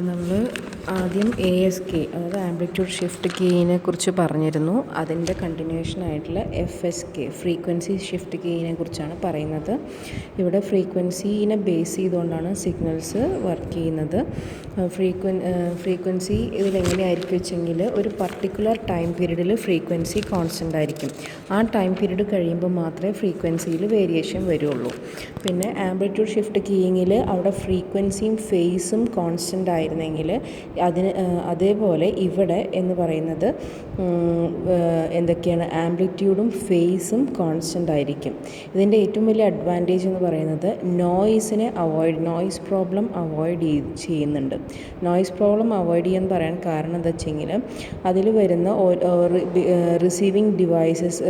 നമ്മൾ ആദ്യം ASK അതായത് ആംപ്ലിറ്റ്യൂഡ് ഷിഫ്റ്റ് കീയിനെ കുറിച്ച് പറഞ്ഞിരുന്നു. അതിൻ്റെ കണ്ടിന്യൂഷൻ ആയിട്ടുള്ള FSK ഫ്രീക്വൻസി ഷിഫ്റ്റ് കീയിനെ കുറിച്ചാണ് പറയുന്നത്. ഇവിടെ ഫ്രീക്വൻസീനെ ബേസ് ചെയ്തുകൊണ്ടാണ് സിഗ്നൽസ് വർക്ക് ചെയ്യുന്നത്. ഫ്രീക്വൻസി ഇതിലെങ്ങനെയായിരിക്കും വെച്ചെങ്കിൽ ഒരു പർട്ടിക്കുലർ ടൈം പീരീഡിൽ ഫ്രീക്വൻസി കോൺസ്റ്റൻ്റ് ആയിരിക്കും. ആ ടൈം പീരീഡ് കഴിയുമ്പോൾ മാത്രമേ ഫ്രീക്വൻസിയിൽ വേരിയേഷൻ വരുള്ളൂ. പിന്നെ ആംപ്ലിറ്റ്യൂഡ് ഷിഫ്റ്റ് കീയിങ്ങിൽ അവിടെ ഫ്രീക്വൻസിയും ഫേസും കോൺസ്റ്റൻ്റ് ആയിരുന്നെങ്കിൽ അതേപോലെ ഇവിടെ എന്ന് പറയുന്നത് എന്തൊക്കെയാണ്, ആംപ്ലിറ്റ്യൂഡും ഫേസും കോൺസ്റ്റൻ്റ് ആയിരിക്കും. ഇതിൻ്റെ ഏറ്റവും വലിയ അഡ്വാൻറ്റേജ് എന്ന് പറയുന്നത് നോയ്സ് പ്രോബ്ലം അവോയ്ഡ് ചെയ്യുന്നുണ്ട്. നോയ്സ് പ്രോബ്ലം അവോയ്ഡ് ചെയ്യാൻ പറയാൻ കാരണം എന്താ വെച്ചെങ്കിൽ അതിൽ വരുന്ന റിസീവിങ് ഡിവൈസസ്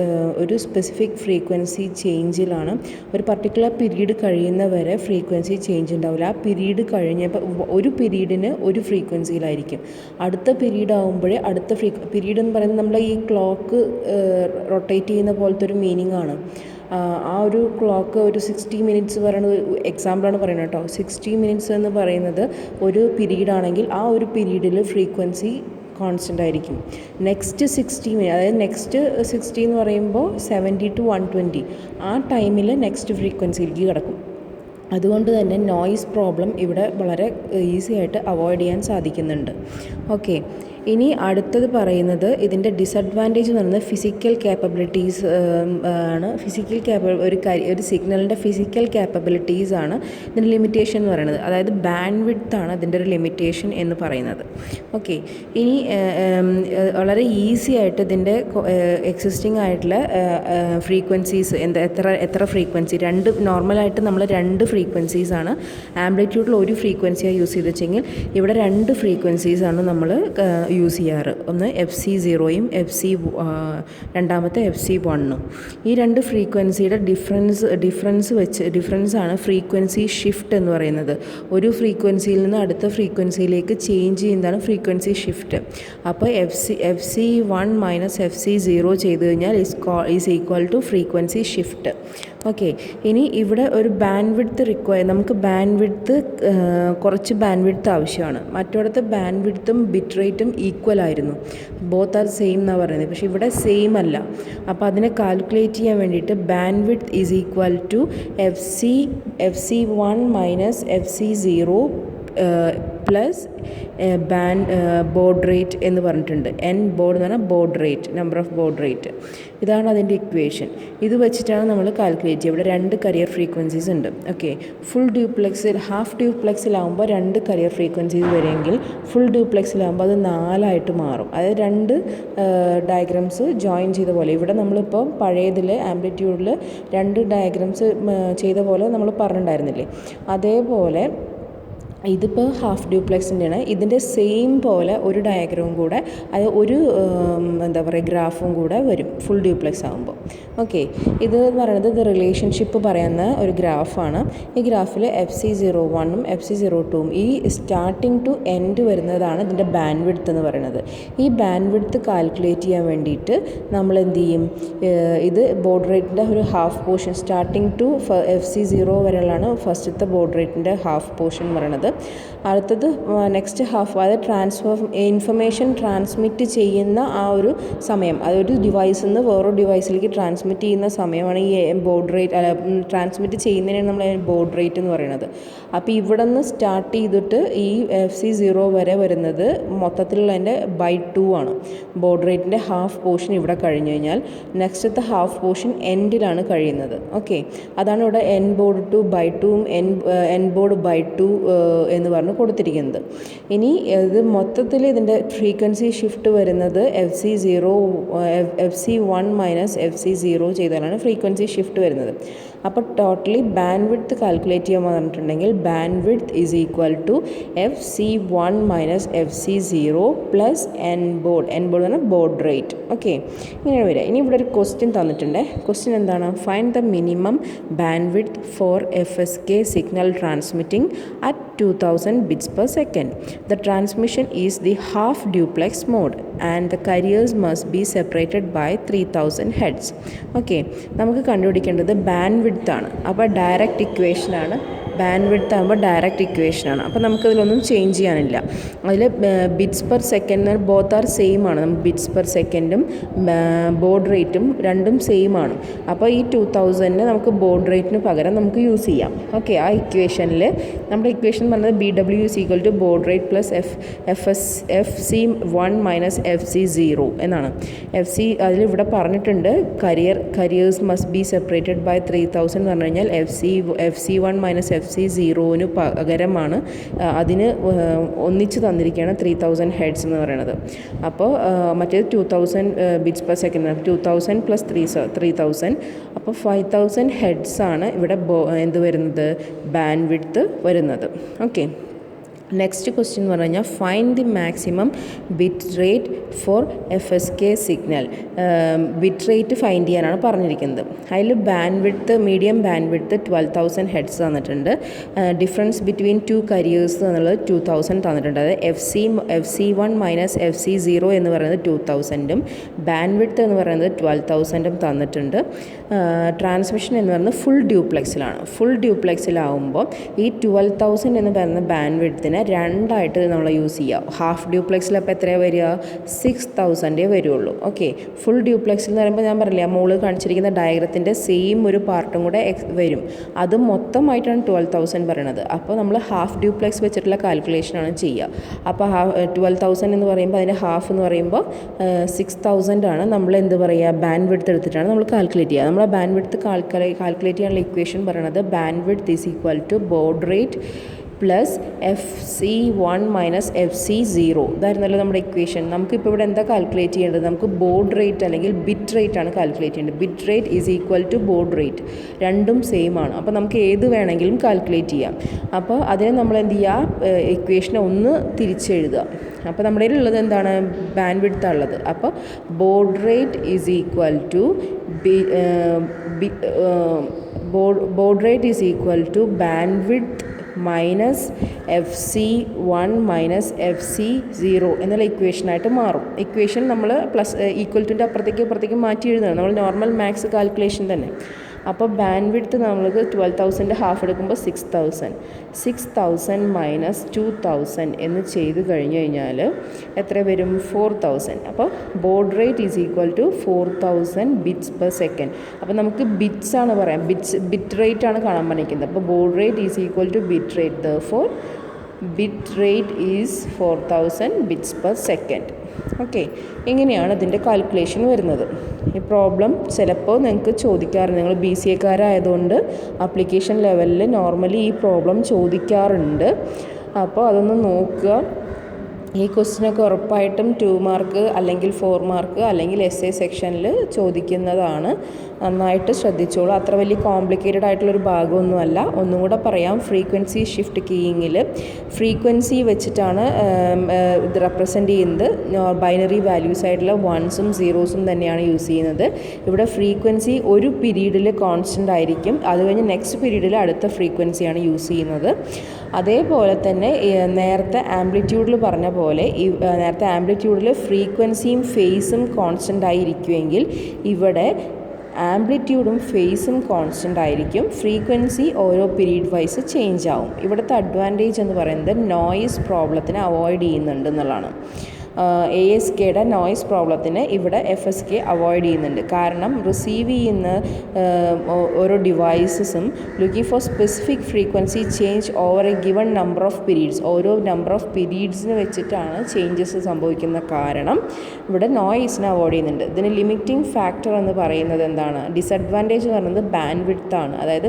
ഒരു സ്പെസിഫിക് ഫ്രീക്വൻസി ചേഞ്ചിലാണ്. ഒരു പർട്ടിക്കുലർ പീരീഡ് കഴിയുന്നവരെ ഫ്രീക്വൻസി ചേഞ്ച് ഉണ്ടാവില്ല. ആ പീരീഡ് കഴിഞ്ഞപ്പോൾ ഒരു പീരീഡിന് ഒരു ഫ്രീക്വൻസിയിലായിരിക്കും. അടുത്ത പീരീഡ് ആകുമ്പോഴേ അടുത്ത പീരീഡ് എന്ന് പറയുന്നത് നമ്മൾ ഈ ക്ലോക്ക് റൊട്ടേറ്റ് ചെയ്യുന്ന പോലത്തെ ഒരു മീനിങ് ആണ്. ആ ഒരു ക്ലോക്ക് ഒരു 60 മിനിറ്റ്സ് പറയുന്നത് എക്സാമ്പിളാണ് പറയുന്നത് കേട്ടോ. 60 മിനിറ്റ്സ് എന്ന് പറയുന്നത് ഒരു പീരീഡ് ആണെങ്കിൽ ആ ഒരു പീരീഡിൽ ഫ്രീക്വൻസി കോൺസ്റ്റൻ്റ് ആയിരിക്കും. നെക്സ്റ്റ് 60 മിനിറ്റ്, അതായത് നെക്സ്റ്റ് 60 എന്ന് പറയുമ്പോൾ 70 to 120 ആ ടൈമിൽ നെക്സ്റ്റ് ഫ്രീക്വൻസിയിലേക്ക് കിടക്കും. അതുകൊണ്ട് തന്നെ നോയ്സ് പ്രോബ്ലം ഇവിടെ വളരെ ഈസി ആയിട്ട് അവോയ്ഡ് ചെയ്യാൻ സാധിക്കുന്നുണ്ട്. ഓക്കെ, ഇനി അടുത്തത് പറയുന്നത് ഇതിൻ്റെ ഡിസഡ്വാൻറ്റേജ് എന്ന് പറയുന്നത് ഫിസിക്കൽ ക്യാപ്പബിലിറ്റീസ് ആണ്. ഒരു സിഗ്നലിൻ്റെ ഫിസിക്കൽ ക്യാപ്പബിലിറ്റീസ് ആണ് ഇതിൻ്റെ ലിമിറ്റേഷൻ എന്ന് പറയുന്നത്. അതായത് ബാൻഡ് വിഡ്ത്ത് ആണ് അതിൻ്റെ ഒരു ലിമിറ്റേഷൻ എന്ന് പറയുന്നത്. ഓക്കെ, ഇനി വളരെ ഈസി ആയിട്ട് ഇതിൻ്റെ എക്സിസ്റ്റിംഗ് ആയിട്ടുള്ള ഫ്രീക്വൻസീസ് എത്ര ഫ്രീക്വൻസി, നോർമലായിട്ട് നമ്മൾ 2 ഫ്രീക്വൻസീസാണ്. ആംപ്ലിറ്റ്യൂഡിൽ ഒരു ഫ്രീക്വൻസിയാണ് യൂസ് ചെയ്ത് വെച്ചെങ്കിൽ ഇവിടെ 2 ഫ്രീക്വൻസീസാണ് നമ്മൾ യൂസ് ചെയ്യാറ്. ഒന്ന് FC0യും രണ്ടാമത്തെ FC1ഉം. ഈ 2 ഫ്രീക്വൻസിയുടെ ഡിഫറൻസാണ് ഫ്രീക്വൻസി ഷിഫ്റ്റ് എന്ന് പറയുന്നത്. ഒരു ഫ്രീക്വൻസിയിൽ നിന്ന് അടുത്ത ഫ്രീക്വൻസിയിലേക്ക് ചേഞ്ച് ചെയ്യുന്നതാണ് ഫ്രീക്വൻസി ഷിഫ്റ്റ്. അപ്പോൾ FC1 മൈനസ് FC0 ചെയ്ത് കഴിഞ്ഞാൽ is equal to frequency shift. Okay, ഇനി ഇവിടെ ഒരു ബാൻഡ് വിഡ്ത്ത് നമുക്ക് ബാൻഡ് വിഡ്ത്ത് കുറച്ച് ബാൻഡ് വിഡ്ത്ത് ആവശ്യമാണ്. മറ്റോടത്ത് ബാൻഡ് വിഡ്ത്തും ബിറ്റ് റേറ്റും ഈക്വൽ ആയിരുന്നു. ബോത്ത് ആർ സെയിം എന്നാണ് പറയുന്നത്. പക്ഷേ ഇവിടെ സെയിം അല്ല. അപ്പോൾ അതിനെ കാൽക്കുലേറ്റ് ചെയ്യാൻ വേണ്ടിയിട്ട് bandwidth is equal to FC1 minus FC0 plus baud rate എന്ന് പറഞ്ഞിട്ടുണ്ട്. ബോഡ് എന്ന് പറഞ്ഞാൽ baud rate, number of baud rate. ഇതാണ് അതിൻ്റെ ഇക്വേഷൻ. ഇത് വെച്ചിട്ടാണ് നമ്മൾ കാൽക്കുലേറ്റ് ചെയ്യുക. ഇവിടെ 2 കരിയർ ഫ്രീക്വൻസീസ് ഉണ്ട്. ഓക്കെ, ഹാഫ് ഡ്യൂപ്ലെക്സിലാവുമ്പോൾ 2 കരിയർ ഫ്രീക്വൻസീസ് വരുമെങ്കിൽ ഫുൾ ഡ്യൂപ്ലെക്സിലാവുമ്പോൾ അത് 4 മാറും. അതായത് 2 ഡയഗ്രാംസ് ജോയിൻ ചെയ്ത പോലെ. ഇവിടെ നമ്മളിപ്പോൾ പഴയതിൽ ആംപ്ലിറ്റ്യൂഡിൽ 2 ഡയഗ്രാംസ് ചെയ്ത പോലെ നമ്മൾ പറഞ്ഞിട്ടുണ്ടായിരുന്നില്ലേ, അതേപോലെ ഇതിപ്പോൾ ഹാഫ് ഡ്യൂപ്ലെക്സിൻ്റെയാണ്. ഇതിൻ്റെ സെയിം പോലെ ഒരു ഡയഗ്രവും കൂടെ, അത് ഒരു ഗ്രാഫും കൂടെ വരും ഫുൾ ഡ്യൂപ്ലെക്സ് ആകുമ്പോൾ. ഓക്കെ, ഇത് പറയുന്നത് റിലേഷൻഷിപ്പ് പറയുന്ന ഒരു ഗ്രാഫാണ്. ഈ ഗ്രാഫിൽ FC01ഉം FC02ഉം ഈ സ്റ്റാർട്ടിങ് ടു എൻഡ് വരുന്നതാണ് ഇതിൻ്റെ ബാൻഡ് വിഡ്ത്ത് എന്ന് പറയുന്നത്. ഈ ബാൻഡ് വിഡ്ത്ത് കാൽക്കുലേറ്റ് ചെയ്യാൻ വേണ്ടിയിട്ട് നമ്മൾ എന്ത് ചെയ്യും, ഇത് ബോഡ് റേറ്റിൻ്റെ ഒരു half portion starting to FC0 വരെയുള്ളതാണ് ഫസ്റ്റത്തെ ബോഡ് റേറ്റിൻ്റെ ഹാഫ് പോർഷൻ എന്ന് പറയുന്നത്. അടുത്തത് നെക്സ്റ്റ് ഹാഫ്, അതായത് ഇൻഫർമേഷൻ ട്രാൻസ്മിറ്റ് ചെയ്യുന്ന ആ ഒരു സമയം, അതൊരു ഡിവൈസിൽ നിന്ന് വേറൊരു ഡിവൈസിലേക്ക് ട്രാൻസ്മിറ്റ് ചെയ്യുന്ന സമയമാണ് ഈ ബോഡ് റേറ്റ്. ട്രാൻസ്മിറ്റ് ചെയ്യുന്നതിനാണ് നമ്മൾ ബോഡ് റേറ്റ് എന്ന് പറയുന്നത്. അപ്പോൾ ഇവിടെ നിന്ന് സ്റ്റാർട്ട് ചെയ്തിട്ട് ഈ FC0 വരെ വരുന്നത് മൊത്തത്തിലുള്ളതിൻ്റെ by2 ആണ്. ബോഡ് റേറ്റിൻ്റെ ഹാഫ് പോർഷൻ ഇവിടെ കഴിഞ്ഞ് കഴിഞ്ഞാൽ നെക്സ്റ്റത്തെ ഹാഫ് പോർഷൻ എൻഡിലാണ് കഴിയുന്നത്. ഓക്കെ, അതാണ് ഇവിടെ ബോഡ് 2 by2ഉം ബോഡ് by2 എന്ന് പറഞ്ഞ് കൊടുത്തിരിക്കുന്നത്. ഇനി ഇത് മൊത്തത്തിൽ ഇതിൻ്റെ ഫ്രീക്വൻസി ഷിഫ്റ്റ് വരുന്നത് FC1 മൈനസ് FC0 ചെയ്താലാണ് ഫ്രീക്വൻസി ഷിഫ്റ്റ് വരുന്നത്. അപ്പോൾ ടോട്ടലി ബാൻഡ് വിഡ്ത്ത് കാൽക്കുലേറ്റ് ചെയ്യാൻ പറഞ്ഞിട്ടുണ്ടെങ്കിൽ bandwidth is equal to FC1 minus FC0 plus baud എന്ന് പറഞ്ഞാൽ ബോഡ് റേറ്റ്. ഓക്കെ, ഇങ്ങനെയാണ് വരിക. ഇനി ഇവിടെ ഒരു ക്വസ്റ്റ്യൻ തന്നിട്ടുണ്ട്. ക്വസ്റ്റ്യൻ എന്താണ്? Find the minimum bandwidth for FSK signal transmitting at 2000 bits per second. The transmission is the half duplex mode and the carriers must be separated by 3000 hertz. Okay, നമുക്ക് കണ്ടുപിടിക്കേണ്ടത് band width ആണ്. അപ്പോൾ direct ഇക്വേഷനാണ് band width ആകുമ്പോൾ direct ഇക്വേഷനാണ്. അപ്പോൾ നമുക്കതിലൊന്നും change ചെയ്യാനില്ല. അതിൽ bits per second both are same ആണ്. നമുക്ക് ബിറ്റ്സ് പെർ സെക്കൻഡും ബോഡ് റേറ്റും രണ്ടും സെയിം ആണ്. അപ്പോൾ ഈ 2000 നമുക്ക് ബോഡ് റേറ്റിന് പകരം നമുക്ക് യൂസ് ചെയ്യാം. ഓക്കെ, ആ ഇക്വേഷനിൽ നമ്മുടെ ഇക്വേഷൻ പറഞ്ഞത് BW is equal to baud rate plus FC1 minus FC0 എന്നാണ്. അതിലിവിടെ പറഞ്ഞിട്ടുണ്ട് carriers must be separated by 3000 എന്ന് പറഞ്ഞു കഴിഞ്ഞാൽ FC1 മൈനസ് FC0ന് പകരമാണ് അതിന് ഒന്നിച്ച് തന്നിരിക്കുകയാണ് 3000 ഹെഡ്സ് എന്ന് പറയുന്നത്. അപ്പോൾ മറ്റേത് 2000 ബിറ്റ്സ് പെർ സെക്കൻഡ്, 2000 പ്ലസ് 3000, അപ്പോൾ 5000 ഹെഡ്സ് ആണ് ഇവിടെ എന്ത് വരുന്നത്, ബാൻഡ് വിഡ്ത്ത് വരുന്നത്. ഓക്കെ, നെക്സ്റ്റ് ക്വസ്റ്റ്യൻ എന്ന് പറഞ്ഞു കഴിഞ്ഞാൽ find the maximum bit rate for FSK signal. Bit rate find ചെയ്യാനാണ് പറഞ്ഞിരിക്കുന്നത്. അതിൽ bandwidth, medium bandwidth 12000 hertz തന്നിട്ടുണ്ട്. ഡിഫറൻസ് ബിറ്റ്വീൻ 2 കരിയേഴ്സ് എന്നുള്ളത് 2000 തന്നിട്ടുണ്ട്. അതായത് FC1 മൈനസ് FC0 എന്ന് പറയുന്നത് 2000ഉം ബാൻഡ് വിഡ്ത്ത് എന്ന് പറയുന്നത് 12000ഉം തന്നിട്ടുണ്ട്. ട്രാൻസ്മിഷൻ എന്ന് പറയുന്നത് ഫുൾ ഡ്യൂപ്ലെക്സിലാണ്. ഫുൾ ഡ്യൂപ്ലെക്സിലാവുമ്പോൾ ഈ 12000 എന്ന് പറയുന്ന ബാൻഡ് വിഡ്ത്തിനെ രണ്ടായിട്ട് നമ്മൾ യൂസ് ചെയ്യുക. ഹാഫ് ഡ്യൂപ്ലെക്സിൽ അപ്പോൾ എത്രയാണ് വരിക, 6000 വരുള്ളൂ. ഓക്കെ, ഫുൾ ഡ്യൂപ്ലെക്സിൽ എന്ന് പറയുമ്പോൾ ഞാൻ പറഞ്ഞില്ല, മുകളിൽ കാണിച്ചിരിക്കുന്ന ഡയഗ്രത്തിൻ്റെ സെയിം ഒരു പാർട്ടും കൂടെ വരും. അത് മൊത്തമായിട്ടാണ് 12000 പറയണത്. അപ്പോൾ നമ്മൾ ഹാഫ് ഡ്യൂപ്ലെക്സ് വെച്ചിട്ടുള്ള കാൽക്കുലേഷനാണ് ചെയ്യുക. അപ്പോൾ 12000 എന്ന് പറയുമ്പോൾ അതിൻ്റെ ഹാഫ് എന്ന് പറയുമ്പോൾ 6000 ആണ്. നമ്മൾ എന്ത് പറയുക, ബാൻഡ് വിഡ്ത്ത് എടുത്തിട്ടാണ് നമ്മൾ കാൽക്കുലേറ്റ് ചെയ്യുക. നമ്മൾ ബാൻഡ് വിഡ്ത്ത് കാൽക്കുലേറ്റ് ചെയ്യാനുള്ള ഇക്വേഷൻ പറയുന്നത് bandwidth is equal to baud rate plus FC1 minus FC0. ഇതായിരുന്നല്ലോ നമ്മുടെ ഇക്വേഷൻ. നമുക്കിപ്പോൾ ഇവിടെ എന്താ കാൽക്കുലേറ്റ് ചെയ്യേണ്ടത്, നമുക്ക് ബോഡ് റേറ്റ് അല്ലെങ്കിൽ ബിറ്റ് റേറ്റ് ആണ് കാൽക്കുലേറ്റ് ചെയ്യേണ്ടത്. Bit rate is equal to baud rate, രണ്ടും സെയിം ആണ്. അപ്പോൾ നമുക്ക് ഏത് വേണമെങ്കിലും കാൽക്കുലേറ്റ് ചെയ്യാം. അപ്പോൾ അതിനെ നമ്മൾ എന്ത് ചെയ്യുക, ഇക്വേഷനെ ഒന്ന് തിരിച്ചെഴുതുക. അപ്പോൾ നമ്മുടെ കയ്യിലുള്ളത് എന്താണ്, ബാൻഡ് വിഡ്ത്ത് ഉള്ളത്. അപ്പോൾ baud rate is equal to baud rate is equal to bandwidth minus FC1 minus FC0 എന്നുള്ള ഇക്വേഷനായിട്ട് മാറും. ഇക്വേഷൻ നമ്മൾ പ്ലസ് ഈക്വൽ ടുൻ്റെ അപ്പുറത്തേക്ക് മാറ്റി എഴുതുകയാണ്. നമ്മൾ നോർമൽ മാത്സ് കാൽക്കുലേഷൻ തന്നെ. അപ്പോൾ ബാൻഡ് വിഡ്ത്ത് നമ്മൾക്ക് 12000 ഹാഫ് എടുക്കുമ്പോൾ 6000 മൈനസ് 2000 എന്ന് ചെയ്ത് കഴിഞ്ഞ് കഴിഞ്ഞാൽ എത്ര വരും, 4000. അപ്പോൾ baud rate is equal to 4000 bits per second. അപ്പോൾ നമുക്ക് ബിറ്റ്സ് ആണ് പറയാം, ബിറ്റ് റേറ്റ് ആണ് കാണാൻ പറഞ്ഞിരിക്കുന്നത്. അപ്പോൾ baud rate is equal two bit rate, therefore bit rate is 4000 bits per second. Okay, ഇങ്ങനെയാണ് ഇതിൻ്റെ കാൽക്കുലേഷൻ വരുന്നത്. ഈ പ്രോബ്ലം ചിലപ്പോൾ നിങ്ങൾക്ക് ചോദിക്കാറുണ്ട്. നിങ്ങൾ BCAക്കാരായതുകൊണ്ട് ആപ്ലിക്കേഷൻ ലെവലിൽ നോർമലി ഈ പ്രോബ്ലം ചോദിക്കാറുണ്ട്. അപ്പോൾ അതൊന്ന് നോക്കുക. ഈ ക്വസ്റ്റ്യനൊക്കെ ഉറപ്പായിട്ടും 2 മാർക്ക് അല്ലെങ്കിൽ 4 മാർക്ക് അല്ലെങ്കിൽ essay സെക്ഷനിൽ ചോദിക്കുന്നതാണ്. നന്നായിട്ട് ശ്രദ്ധിച്ചോളൂ. അത്ര വലിയ കോംപ്ലിക്കേറ്റഡ് ആയിട്ടുള്ളൊരു ഭാഗമൊന്നുമല്ല. ഒന്നും കൂടെ പറയാം, ഫ്രീക്വൻസി ഷിഫ്റ്റ് കീയിങ്ങിൽ ഫ്രീക്വൻസി വെച്ചിട്ടാണ് ഇത് റെപ്രസെൻറ്റ് ചെയ്യുന്നത്. ബൈനറി വാല്യൂസ് ആയിട്ടുള്ള 1സും 0സും തന്നെയാണ് യൂസ് ചെയ്യുന്നത്. ഇവിടെ ഫ്രീക്വൻസി ഒരു പീരീഡിൽ കോൺസ്റ്റൻ്റ് ആയിരിക്കും. അത് കഴിഞ്ഞ് നെക്സ്റ്റ് പീരീഡിൽ അടുത്ത ഫ്രീക്വൻസിയാണ് യൂസ് ചെയ്യുന്നത്. അതേപോലെ തന്നെ നേരത്തെ ആംപ്ലിറ്റ്യൂഡിൽ പറഞ്ഞ പോലെ നേരത്തെ ആംപ്ലിറ്റ്യൂഡിൽ ഫ്രീക്വൻസിയും ഫേസും കോൺസ്റ്റൻ്റ് ആയിരിക്കുമെങ്കിൽ ഇവിടെ ആംപ്ലിറ്റ്യൂഡും ഫേസും കോൺസ്റ്റൻ്റ് ആയിരിക്കും. ഫ്രീക്വൻസി ഓരോ പീരീഡ് വൈസ് ചേഞ്ച് ആവും. ഇവിടുത്തെ അഡ്വാൻറ്റേജ് എന്ന് പറയുന്നത് നോയിസ് പ്രോബ്ലത്തിനെ അവോയ്ഡ് ചെയ്യുന്നുണ്ട് എന്നുള്ളതാണ്. ASKയുടെ നോയ്സ് പ്രോബ്ലത്തിന് ഇവിടെ FSK അവോയ്ഡ് ചെയ്യുന്നുണ്ട്. കാരണം റിസീവ് ചെയ്യുന്ന ഓരോ ഡിവൈസസും looking for specific frequency change over a given number of periods, ഓരോ നമ്പർ ഓഫ് പീരീഡ്സിന് വെച്ചിട്ടാണ് ചേഞ്ചസ് സംഭവിക്കുന്ന കാരണം ഇവിടെ നോയ്സിനെ അവോയ്ഡ് ചെയ്യുന്നുണ്ട്. ഇതിന് ലിമിറ്റിംഗ് ഫാക്ടർ എന്ന് പറയുന്നത് എന്താണ്, ഡിസഡ്വാൻറ്റേജ് എന്ന് പറയുന്നത് ബാൻഡ് വിഡ്ത്ത് ആണ്. അതായത്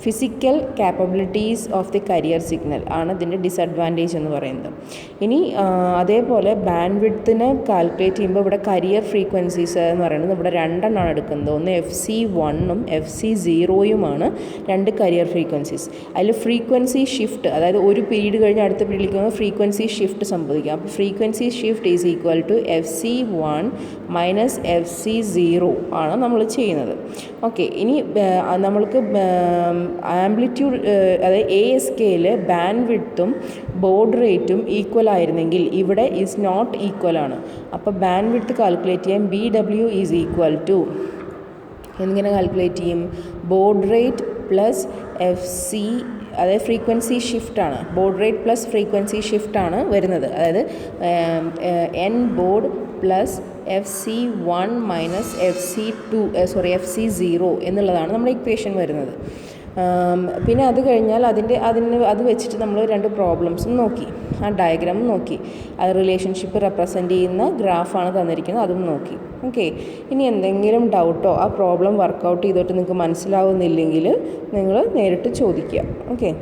physical capabilities of the career signal ആണ് ഇതിൻ്റെ ഡിസഡ്വാൻറ്റേജ് എന്ന് പറയുന്നത്. ഇനി അതേപോലെ ബാൻഡ് വിഡ്ത്തിനെ കാൽക്കുലേറ്റ് ചെയ്യുമ്പോൾ ഇവിടെ കരിയർ ഫ്രീക്വൻസീസ് എന്ന് പറയുന്നത് ഇവിടെ 2 എണ്ണമാണ് എടുക്കുന്നത്. ഒന്ന് FC1ഉം FC0യുമാണ് 2 കരിയർ ഫ്രീക്വൻസീസ്. അതിൽ ഫ്രീക്വൻസി ഷിഫ്റ്റ്, അതായത് ഒരു പീരീഡ് കഴിഞ്ഞ് അടുത്ത പീരീഡിലേക്ക് പോകുമ്പോൾ ഫ്രീക്വൻസി ഷിഫ്റ്റ് സംഭവിക്കും. അപ്പോൾ frequency shift is equal to FC1 minus FC0 ആണ് നമ്മൾ ചെയ്യുന്നത്. ഓക്കെ, ഇനി നമ്മൾക്ക് ആംപ്ലിറ്റ്യൂഡ് അതായത് ASKയിൽ ബാൻഡ് വിഡ്ത്തും ബോഡ് റേറ്റും ഈക്വൽ ആയിരുന്നെങ്കിൽ ഇവിടെ ഈസ് നോട്ട് ഈക്വൽ ആണ്. അപ്പോൾ ബാൻഡ് വിഡ്ത്ത് കാൽക്കുലേറ്റ് ചെയ്യാൻ BW ഈസ് ഈക്വൽ ടു എന്നിങ്ങനെ കാൽക്കുലേറ്റ് ചെയ്യും, ബോഡ് റേറ്റ് പ്ലസ് അതായത് ഫ്രീക്വൻസി ഷിഫ്റ്റാണ്, ബോഡ് റേറ്റ് പ്ലസ് ഫ്രീക്വൻസി ഷിഫ്റ്റാണ് വരുന്നത്. അതായത് N board plus FC1 minus FC0 എന്നുള്ളതാണ് നമ്മുടെ ഇക്വേഷൻ വരുന്നത്. പിന്നെ അത് കഴിഞ്ഞാൽ അത് വെച്ചിട്ട് നമ്മൾ 2 പ്രോബ്ലംസും നോക്കി, ആ ഡയഗ്രാമും നോക്കി, അത് റിലേഷൻഷിപ്പ് റെപ്രസെൻ്റ് ചെയ്യുന്ന ഗ്രാഫാണ് തന്നിരിക്കുന്നത്, അതും നോക്കി. ഓക്കെ, ഇനി എന്തെങ്കിലും ഡൗട്ടോ ആ പ്രോബ്ലം വർക്കൗട്ട് ചെയ്തിട്ട് നിങ്ങൾക്ക് മനസ്സിലാവുന്നില്ലെങ്കിൽ നിങ്ങൾ നേരിട്ട് ചോദിക്കുക. ഓക്കെ.